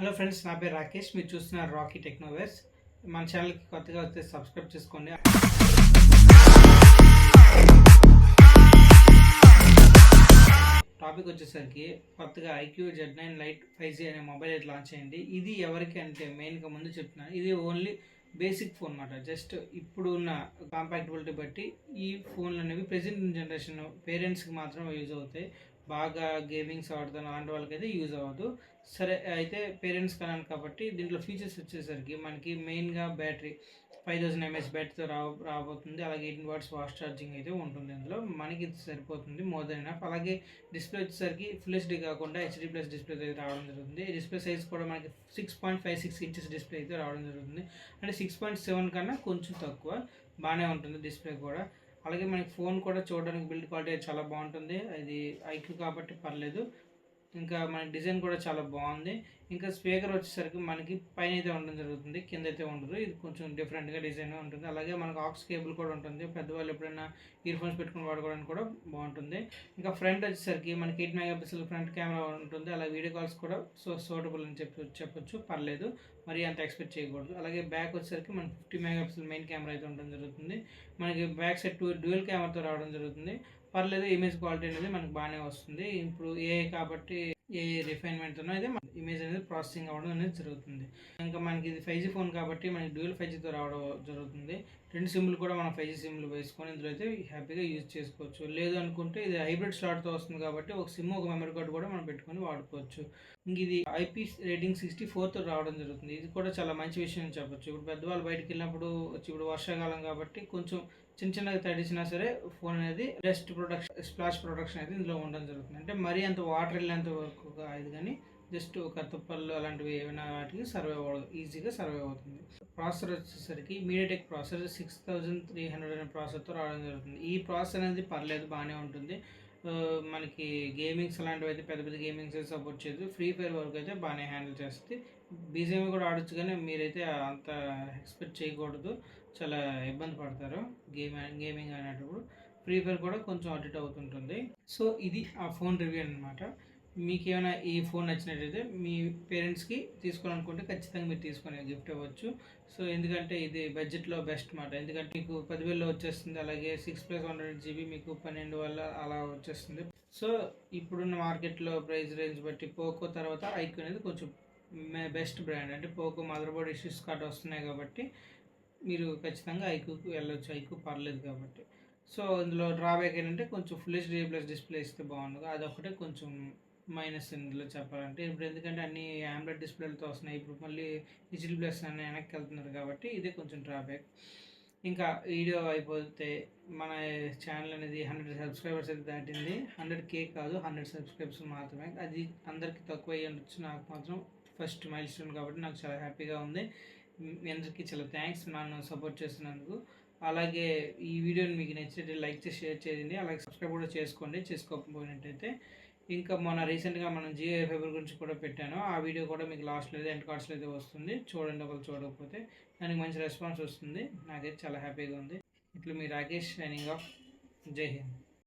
Hello friends, నా పేరు రాకేష్. మీరు చూస్తున్నారు రాకీ టెక్నోవేర్స్. మన ఛానల్కి కొత్తగా వస్తే సబ్స్క్రైబ్ చేసుకోండి. టాపిక్ వచ్చేసరికి కొత్తగా ఐక్యూ Z9 లైట్ 5G అనే మొబైల్ అయితే లాంచ్ అయింది. ఇది ఎవరికి అంటే మెయిన్గా ముందు చెప్తున్నాను, ఇది ఓన్లీ బేసిక్ ఫోన్ అన్నమాట. జస్ట్ ఇప్పుడు ఉన్న కాంపాక్టబిలిటీ బట్టి ఈ ఫోన్లు అనేవి ప్రెజెంట్ జనరేషన్ పేరెంట్స్కి మాత్రమే యూజ్ అవుతాయి. బాగా గేమింగ్స్ ఆడుతున్న అలాంటి వాళ్ళకైతే యూజ్ అవ్వదు. సరే, అయితే పేరెంట్స్ కనాలి కాబట్టి దీంట్లో ఫీచర్స్ వచ్చేసరికి మనకి మెయిన్గా బ్యాటరీ 5000 mAh బ్యాటరీతో రాబోతుంది. అలాగే 18 వాట్స్ ఫాస్ట్ ఛార్జింగ్ అయితే ఉంటుంది. ఇందులో మనకి ఇది సరిపోతుంది, మోర్ దెన్ ఎనఫ్. అలాగే డిస్ప్లే వచ్చేసరికి ఫుల్ హెచ్డీ కాకుండా HD+ డిస్ప్లే అయితే రావడం జరుగుతుంది. డిస్ప్లే సైజ్ కూడా మనకి 6.56 ఇంచెస్ డిస్ప్లే అయితే రావడం జరుగుతుంది. అంటే 6.7 కన్నా కొంచెం తక్కువ, బాగానే ఉంటుంది డిస్ప్లే కూడా. అలాగే మనకి ఫోన్ కూడా చూడడానికి బిల్డ్ క్వాలిటీ చాలా బాగుంటుంది. అది ఐక్యూ కాబట్టి పర్లేదు. ఇంకా మనకి డిజైన్ కూడా చాలా బాగుంది. ఇంకా స్పీకర్ వచ్చేసరికి మనకి పైన అయితే ఉండడం జరుగుతుంది, కింద అయితే ఉండదు. ఇది కొంచెం డిఫరెంట్గా డిజైన్ ఉంటుంది. అలాగే మనకు ఆక్స్ కేబుల్ కూడా ఉంటుంది. పెద్దవాళ్ళు ఎప్పుడైనా ఇయర్ ఫోన్స్ పెట్టుకుని వాడుకోవడానికి కూడా బాగుంటుంది. ఇంకా ఫ్రంట్ వచ్చేసరికి మనకి 8 మెగాపిక్సెల్ ఫ్రంట్ కెమెరా ఉంటుంది. అలాగే వీడియో కాల్స్ కూడా సూటబుల్ అని చెప్పొచ్చు, పర్లేదు, మరి అంత ఎక్స్పెక్ట్ చేయకూడదు. అలాగే బ్యాక్ వచ్చేసరికి మనకి 50 మెగాపిక్సెల్ మెయిన్ కెమెరా అయితే ఉండడం జరుగుతుంది. మనకి బ్యాక్ సైడ్ డ్యూయల్ కెమెరాతో రావడం జరుగుతుంది. పర్లేదు, ఇమేజ్ క్వాలిటీ అనేది మనకు బాగానే వస్తుంది. ఇప్పుడు ఏఐ కాబట్టి ఏ రిఫైన్మెంట్తో అయితే ఇమేజ్ అనేది ప్రాసెసింగ్ అవ్వడం అనేది జరుగుతుంది. ఇంకా మనకి ఇది 5G ఫోన్ కాబట్టి మనకి డ్యూయల్ 5Gతో రావడం జరుగుతుంది. 2 సిమ్లు కూడా మనం 5G సిమ్లు వేసుకొని ఇందులో అయితే హ్యాపీగా యూజ్ చేసుకోవచ్చు. లేదు అనుకుంటే ఇది హైబ్రిడ్ స్లాట్తో వస్తుంది కాబట్టి ఒక సిమ్ ఒక మెమరీ కార్డు కూడా మనం పెట్టుకొని వాడుకోవచ్చు. ఇంక ఇది IP రేటింగ్ 64తో రావడం జరుగుతుంది. ఇది కూడా చాలా మంచి విషయం అని చెప్పొచ్చు. ఇప్పుడు పెద్దవాళ్ళు బయటకు వెళ్ళినప్పుడు, ఇప్పుడు వర్షాకాలం కాబట్టి కొంచెం చిన్నగా తడిసినా సరే ఫోన్ అనేది డస్ట్ ప్రొటెక్షన్, స్ప్లాష్ ప్రొటెక్షన్ అయితే ఇందులో ఉండడం జరుగుతుంది. అంటే మరీ అంత వాటర్ వెళ్ళేంత వరకు ఇది కానీ జస్ట్ ఒక తుప్పలు అలాంటివి ఏమైనా వాటికి ఈజీగా సర్వైవ్ అవుతుంది. ప్రాసెసర్ వచ్చేసరికి మీడియాటెక్ ప్రాసెసర్ 6300 అనే ప్రాసెసర్తో రావడం జరుగుతుంది. ఈ ప్రాసెసర్ అనేది పర్లేదు, బాగానే ఉంటుంది. మనకి గేమింగ్స్ అలాంటివి అయితే పెద్ద గేమింగ్స్ అయితే సపోర్ట్ చేయదు. ఫ్రీ ఫైర్ వరకు అయితే బాగానే హ్యాండిల్ చేస్తుంది. BGMI కూడా ఆడొచ్చు, కానీ మీరైతే అంత ఎక్స్పెక్ట్ చేయకూడదు, చాలా ఇబ్బంది పడతారు గేమింగ్ అనేటప్పుడు. ఫ్రీ ఫైర్ కూడా కొంచెం అటు ఇటు అవుతుంటుంది. సో ఇది ఆ ఫోన్ రివ్యూ అనమాట. మీకు ఏమైనా ఈ ఫోన్ నచ్చినట్టయితే మీ పేరెంట్స్కి తీసుకోవాలనుకుంటే ఖచ్చితంగా మీరు తీసుకొని గిఫ్ట్ ఇవ్వచ్చు. సో ఎందుకంటే ఇది బడ్జెట్లో బెస్ట్ మాట. ఎందుకంటే మీకు 10,000లో వచ్చేస్తుంది. అలాగే 6+128GB మీకు 12 వల్ల అలా వచ్చేస్తుంది. సో ఇప్పుడున్న మార్కెట్లో ప్రైస్ రేంజ్ బట్టి పోకో తర్వాత ఐక్యూ అనేది కొంచెం బెస్ట్ బ్రాండ్. అంటే Poco mother board issues card వస్తున్నాయి కాబట్టి మీరు ఖచ్చితంగా ఐక్యూకి వెళ్ళొచ్చు, ఐక్యూ పర్లేదు కాబట్టి. సో ఇందులో డ్రాబ్యాక్ ఏంటంటే కొంచెం ఫుల్ HD+ డిస్ప్లే ఇస్తే బాగుండదు, అదొకటే కొంచెం మైనస్ ఇందులో చెప్పాలంటే. ఇప్పుడు ఎందుకంటే అన్ని AMOLED డిస్ప్లేలతో వస్తున్నాయి, ఇప్పుడు మళ్ళీ HD+ అని వెనక్కి వెళ్తున్నారు కాబట్టి ఇదే కొంచెం డ్రాబ్యాక్. ఇంకా వీడియో అయిపోతే మన ఛానల్ అనేది 100 సబ్స్క్రైబర్స్ అయితే దాటింది. 100K కాదు, 100 సబ్స్క్రైబర్స్ మాత్రమే. అది అందరికీ తక్కువ అయ్యి ఉండొచ్చు, నాకు మాత్రం ఫస్ట్ మైల్ స్టోన్ కాబట్టి నాకు చాలా హ్యాపీగా ఉంది. మీ అందరికీ చాలా థ్యాంక్స్ నన్ను సపోర్ట్ చేస్తున్నందుకు. అలాగే ఈ వీడియోని మీకు నచ్చినట్టు లైక్ చేసి షేర్ చేయండి. అలాగే సబ్స్క్రైబ్ కూడా చేసుకోండి చేసుకోకపోయినట్టయితే. ఇంకా మొన్న రీసెంట్గా మనం జియో ఫైబర్ గురించి కూడా పెట్టాను. ఆ వీడియో కూడా మీకు లాస్ట్లో అయితే ఎండ్ కార్డ్స్లో అయితే వస్తుంది, చూడండి. ఒకరు చూడకపోతే దానికి మంచి రెస్పాన్స్ వస్తుంది, నాకైతే చాలా హ్యాపీగా ఉంది. ఇట్లా మీ రాకేష్ సైనింగ్ ఆఫ్. జై హింద్.